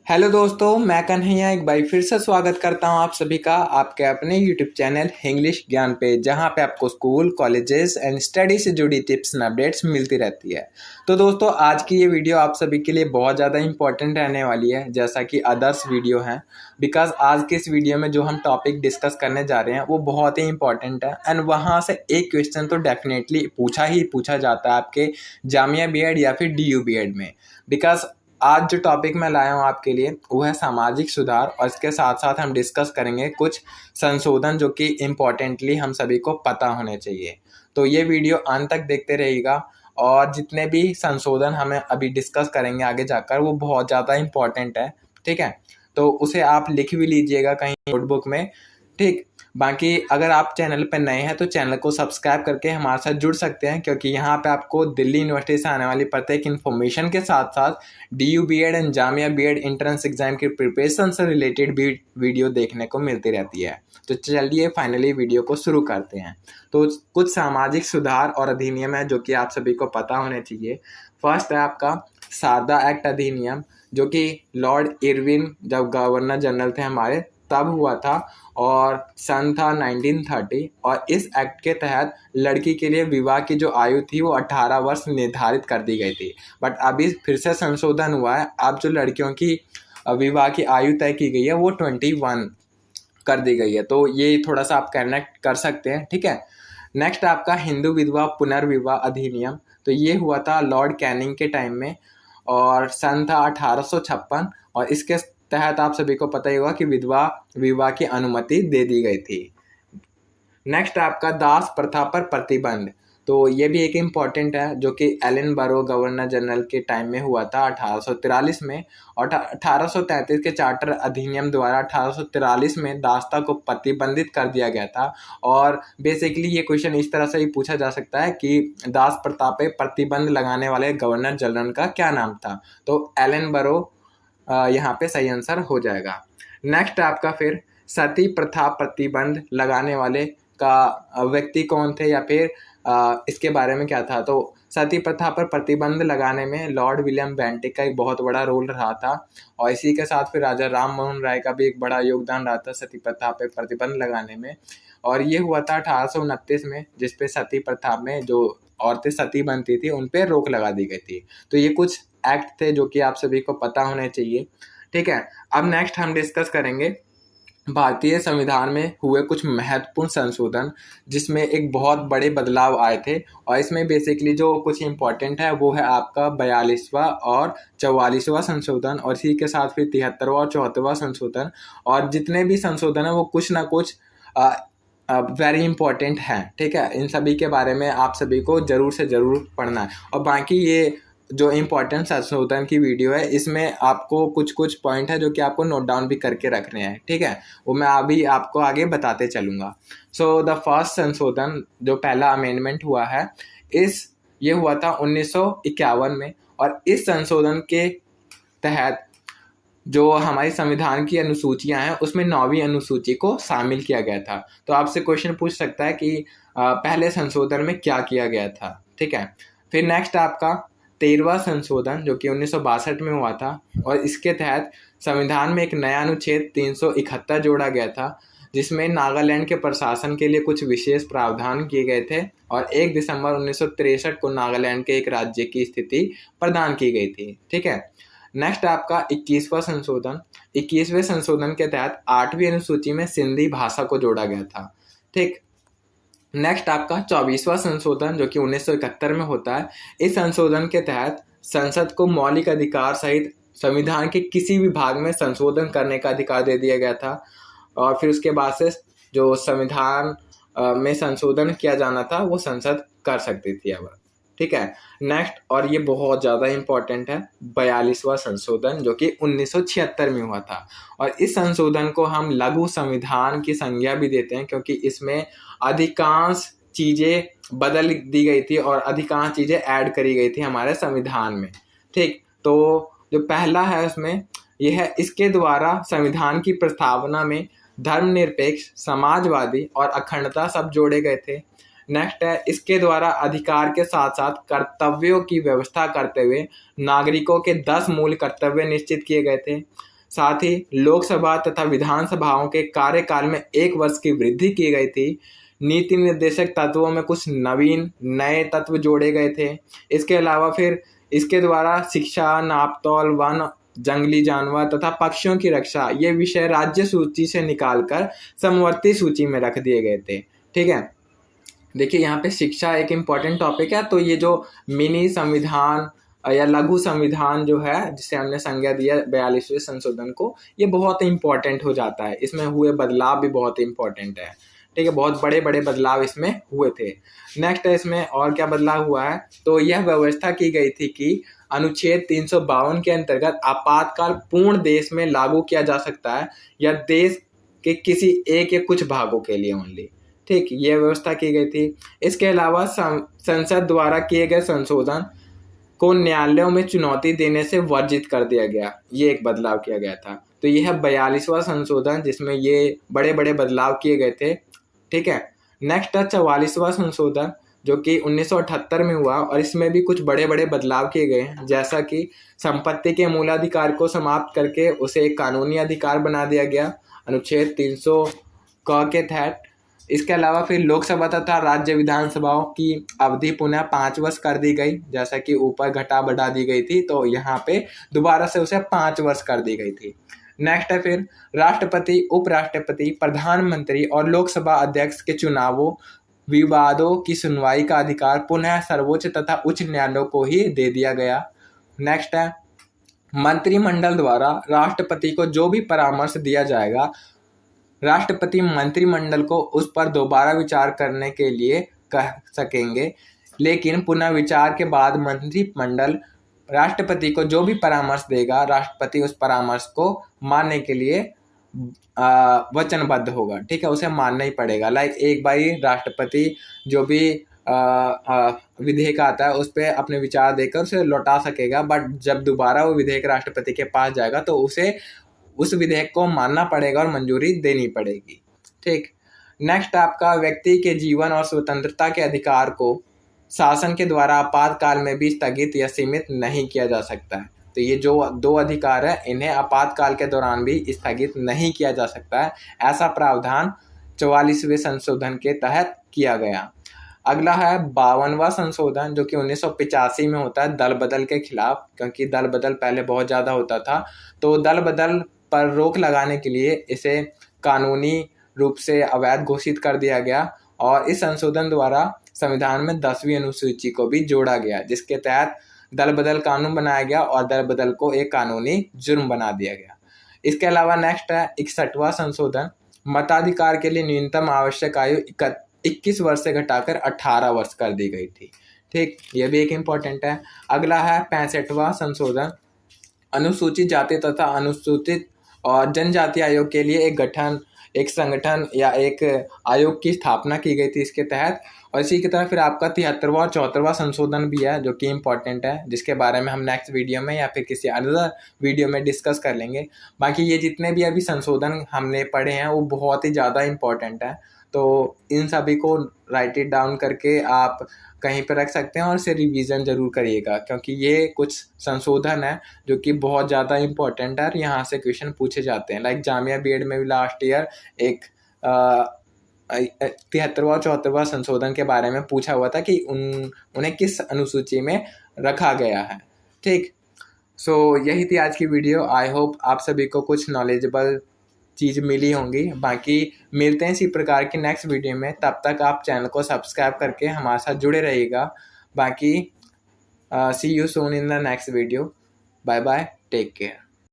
Hello दोस्तों, मैं कन्हैया एक बार फिर से स्वागत करता हूं आप सभी का आपके अपने यूट्यूब चैनल इंग्लिश ज्ञान पे, जहां पे आपको स्कूल, कॉलेजेस एंड स्टडी से जुड़ी टिप्स एंड अपडेट्स मिलती रहती है। तो दोस्तों, आज की ये वीडियो आप सभी के लिए बहुत ज़्यादा इंपॉर्टेंट रहने वाली है, जैसा कि अदर्स वीडियो हैं। बिकॉज आज के इस वीडियो में जो हम टॉपिक डिस्कस करने जा रहे हैं वो बहुत ही इंपॉर्टेंट है, एंड वहाँ से एक क्वेश्चन तो डेफिनेटली पूछा जाता है आपके जामिया बीएड या फिर डीयू बीएड में। बिकॉज आज जो टॉपिक मैं लाया हूँ आपके लिए वो है सामाजिक सुधार, और इसके साथ साथ हम डिस्कस करेंगे कुछ संशोधन जो कि इम्पोर्टेंटली हम सभी को पता होने चाहिए। तो ये वीडियो अंत तक देखते रहिएगा, और जितने भी संशोधन हमें अभी डिस्कस करेंगे आगे जाकर वो बहुत ज़्यादा इम्पोर्टेंट है। ठीक है, तो उसे आप लिख भी लीजिएगा कहीं नोटबुक में। ठीक, बाकी अगर आप चैनल पर नए हैं तो चैनल को सब्सक्राइब करके हमारे साथ जुड़ सकते हैं, क्योंकि यहाँ पे आपको दिल्ली यूनिवर्सिटी से आने वाली प्रत्येक इन्फॉर्मेशन के साथ साथ DU BEd and Jamia BEd entrance exam की प्रिपरेशन से रिलेटेड भी वीडियो देखने को मिलती रहती है। तो चलिए फाइनली वीडियो को शुरू करते हैं। तो कुछ सामाजिक सुधार और अधिनियम है जो कि आप सभी को पता होने चाहिए। फर्स्ट है आपका सारदा एक्ट अधिनियम, जो कि लॉर्ड इरविन जब गवर्नर जनरल थे हमारे तब हुआ था, और सन था 1930। और इस एक्ट के तहत लड़की के लिए विवाह की जो आयु थी वो 18 वर्ष निर्धारित कर दी गई थी। बट अभी फिर से संशोधन हुआ है, अब जो लड़कियों की विवाह की आयु तय की गई है वो 21 कर दी गई है। तो ये थोड़ा सा आप कनेक्ट कर सकते हैं। ठीक है, नेक्स्ट आपका हिंदू विधवा पुनर्विवाह अधिनियम। तो ये हुआ था लॉर्ड कैनिंग के टाइम में, और सन था 1856। और इसके तहत आप सभी को पता ही होगा कि विधवा विवाह की अनुमति दे दी गई थी। नेक्स्ट आपका दास प्रथा पर प्रतिबंध। तो ये भी एक इम्पॉर्टेंट है, जो कि एलन बरो गवर्नर जनरल के टाइम में हुआ था 1843 में। और 1833 के चार्टर अधिनियम द्वारा 1843 में दासता को प्रतिबंधित कर दिया गया था। और बेसिकली ये क्वेश्चन इस तरह से ही पूछा जा सकता है कि दास प्रथा पे प्रतिबंध लगाने वाले गवर्नर जनरल का क्या नाम था। तो एलन बरो यहाँ पे सही आंसर हो जाएगा। नेक्स्ट आपका फिर सती प्रथा प्रतिबंध लगाने वाले का व्यक्ति कौन थे, या फिर इसके बारे में क्या था। तो सती प्रथा पर प्रतिबंध लगाने में लॉर्ड विलियम बेंटिक का एक बहुत बड़ा रोल रहा था, और इसी के साथ फिर राजा राम मोहन राय का भी एक बड़ा योगदान रहा था सती प्रथा पर प्रतिबंध लगाने में। और ये हुआ था 1829 में, जिसपे सती प्रथा में जो औरतें सती बनती थी उन पे रोक लगा दी गई थी। तो ये कुछ एक्ट थे जो कि आप सभी को पता होने चाहिए। ठीक है, अब नेक्स्ट हम डिस्कस करेंगे भारतीय संविधान में हुए कुछ महत्वपूर्ण संशोधन, जिसमें एक बहुत बड़े बदलाव आए थे। और इसमें बेसिकली जो कुछ इम्पोर्टेंट है वो है आपका 42वां और 44वां संशोधन, और इसी के साथ फिर 73वां और 74वां संशोधन। और जितने भी संशोधन है वो कुछ ना कुछ वेरी इंपॉर्टेंट है। ठीक है, इन सभी के बारे में आप सभी को ज़रूर से ज़रूर पढ़ना है। और बाकी ये जो इम्पोर्टेंट संशोधन की वीडियो है इसमें आपको कुछ कुछ पॉइंट है जो कि आपको नोट डाउन भी करके रखने हैं। ठीक है, वो मैं अभी आपको आगे बताते चलूँगा। सो द फर्स्ट संशोधन जो पहला अमेंडमेंट हुआ है ये हुआ था 1951 में। और इस संशोधन के तहत जो हमारी संविधान की अनुसूचियां हैं उसमें 9वीं अनुसूची को शामिल किया गया था। तो आपसे क्वेश्चन पूछ सकता है कि पहले संशोधन में क्या किया गया था। ठीक है, फिर नेक्स्ट आपका 13वां संशोधन जो कि 1962 में हुआ था, और इसके तहत संविधान में एक नया अनुच्छेद 371 जोड़ा गया था, जिसमें नागालैंड के प्रशासन के लिए कुछ विशेष प्रावधान किए गए थे। और 1 दिसंबर 1963 को नागालैंड के एक राज्य की स्थिति प्रदान की गई थी। ठीक है, नेक्स्ट आपका 21वां संशोधन। 21वें संशोधन के तहत 8वीं अनुसूची में सिंधी भाषा को जोड़ा गया था। ठीक, नेक्स्ट आपका 24वां संशोधन जो कि 1971 में होता है। इस संशोधन के तहत संसद को मौलिक अधिकार सहित संविधान के किसी भी भाग में संशोधन करने का अधिकार दे दिया गया था। और फिर उसके बाद से जो संविधान में संशोधन किया जाना था वो संसद कर सकती थी अब। ठीक है, नेक्स्ट, और ये बहुत ज़्यादा इम्पोर्टेंट है, 42वां संशोधन जो कि 1976 में हुआ था। और इस संशोधन को हम लघु संविधान की संज्ञा भी देते हैं, क्योंकि इसमें अधिकांश चीज़ें बदल दी गई थी और अधिकांश चीज़ें ऐड करी गई थी हमारे संविधान में। ठीक, तो जो पहला है उसमें यह है, इसके द्वारा संविधान की प्रस्तावना में धर्मनिरपेक्ष, समाजवादी और अखंडता सब जोड़े गए थे। नेक्स्ट है, इसके द्वारा अधिकार के साथ साथ कर्तव्यों की व्यवस्था करते हुए नागरिकों के 10 मूल कर्तव्य निश्चित किए गए थे। साथ ही लोकसभा तथा विधानसभाओं के कार्यकाल में 1 वर्ष की वृद्धि की गई थी। नीति निर्देशक तत्वों में कुछ नवीन नए तत्व जोड़े गए थे। इसके अलावा फिर इसके द्वारा शिक्षा, नापतोल, वन, जंगली जानवर तथा पक्षियों की रक्षा ये विषय राज्य सूची से निकालकर समवर्ती सूची में रख दिए गए थे। ठीक है, देखिए यहाँ पे शिक्षा एक इम्पॉर्टेंट टॉपिक है। तो ये जो मिनी संविधान या लघु संविधान जो है जिसे हमने संज्ञा दिया 42वें संशोधन को, ये बहुत इम्पोर्टेंट हो जाता है। इसमें हुए बदलाव भी बहुत इम्पोर्टेंट है। ठीक है, बहुत बड़े बड़े बदलाव इसमें हुए थे। नेक्स्ट है इसमें और क्या बदलाव हुआ है, तो यह व्यवस्था की गई थी कि अनुच्छेद 352 के अंतर्गत आपातकाल पूर्ण देश में लागू किया जा सकता है या देश के किसी एक या कुछ भागों के लिए ओनली। ठीक, ये व्यवस्था की गई थी। इसके अलावा संसद द्वारा किए गए संशोधन को न्यायालयों में चुनौती देने से वर्जित कर दिया गया, ये एक बदलाव किया गया था। तो यह है 42वां संशोधन जिसमें ये बड़े बड़े बदलाव किए गए थे। ठीक है, नेक्स्ट है 44वां संशोधन जो कि 1978 में हुआ और इसमें भी कुछ बड़े बड़े बदलाव किए गए हैं, जैसा कि संपत्ति के मूलाधिकार को समाप्त करके उसे एक कानूनी अधिकार बना दिया गया अनुच्छेद 300 के तहत। इसके अलावा फिर लोकसभा तथा राज्य विधानसभाओं की अवधि पुनः 5 वर्ष कर दी गई, जैसा कि ऊपर घटा बढ़ा दी गई थी, तो यहाँ पे दोबारा से उसे 5 वर्ष कर दी गई थी। नेक्स्ट है फिर राष्ट्रपति, उपराष्ट्रपति, प्रधानमंत्री और लोकसभा अध्यक्ष के चुनावों विवादों की सुनवाई का अधिकार पुनः सर्वोच्च तथा उच्च न्यायालयों को ही दे दिया गया। नेक्स्ट है मंत्रिमंडल द्वारा राष्ट्रपति को जो भी परामर्श दिया जाएगा, राष्ट्रपति मंत्रिमंडल को उस पर दोबारा विचार करने के लिए कह सकेंगे, लेकिन पुनः विचार के बाद मंत्रिमंडल राष्ट्रपति को जो भी परामर्श देगा, राष्ट्रपति उस परामर्श को मानने के लिए वचनबद्ध होगा। ठीक है, उसे मानना ही पड़ेगा। लाइक एक बार राष्ट्रपति जो भी विधेयक आता है उस पर अपने विचार देकर उसे लौटा सकेगा, बट जब दोबारा वो विधेयक राष्ट्रपति के पास जाएगा तो उसे उस विधेयक को मानना पड़ेगा और मंजूरी देनी पड़ेगी। ठीक, नेक्स्ट आपका व्यक्ति के जीवन और स्वतंत्रता के अधिकार को शासन के द्वारा आपातकाल में भी स्थगित या सीमित नहीं किया जा सकता है। तो ये जो 2 अधिकार है इन्हें आपातकाल के दौरान भी स्थगित नहीं किया जा सकता है, ऐसा प्रावधान 44वें संशोधन के तहत किया गया। अगला है 52वां संशोधन जो कि 1985 में होता है दल बदल के खिलाफ, क्योंकि दल बदल पहले बहुत ज़्यादा होता था। तो दल बदल पर रोक लगाने के लिए इसे कानूनी रूप से अवैध घोषित कर दिया गया और इस संशोधन द्वारा संविधान में 10वीं अनुसूची को भी जोड़ा गया, जिसके तहत दल बदल कानून बनाया गया और दल बदल को एक कानूनी जुर्म बना दिया गया। इसके अलावा नेक्स्ट है 61वां संशोधन, मताधिकार के लिए न्यूनतम आवश्यक आयु 21 वर्ष से घटाकर 18 वर्ष कर दी गई थी। ठीक, यह भी एक इम्पॉर्टेंट है। अगला है 65वां संशोधन, अनुसूचित जाति तथा अनुसूचित और जनजाति आयोग के लिए एक संगठन या एक आयोग की स्थापना की गई थी इसके तहत। और इसी की तरह फिर आपका 73वां और 74वां संशोधन भी है जो कि इम्पोर्टेंट है, जिसके बारे में हम नेक्स्ट वीडियो में या फिर किसी अदर वीडियो में डिस्कस कर लेंगे। बाकी ये जितने भी अभी संशोधन हमने पढ़े हैं वो बहुत ही ज़्यादा इम्पोर्टेंट है, तो इन सभी को राइट इट डाउन करके आप कहीं पर रख सकते हैं और इसे रिवीजन जरूर करिएगा, क्योंकि ये कुछ संशोधन है जो कि बहुत ज़्यादा इम्पोर्टेंट है और यहाँ से क्वेश्चन पूछे जाते हैं। लाइक जामिया बीएड में भी लास्ट ईयर एक 73वां और 74वां संशोधन के बारे में पूछा हुआ था कि उन्हें किस अनुसूची में रखा गया है। ठीक, सो यही थी आज की वीडियो। आई होप आप सभी को कुछ नॉलेजेबल चीज़ मिली होंगी। बाकी मिलते हैं इसी प्रकार की नेक्स्ट वीडियो में, तब तक आप चैनल को सब्सक्राइब करके हमारे साथ जुड़े रहिएगा। बाकी see you soon in the next video. Bye bye, take care.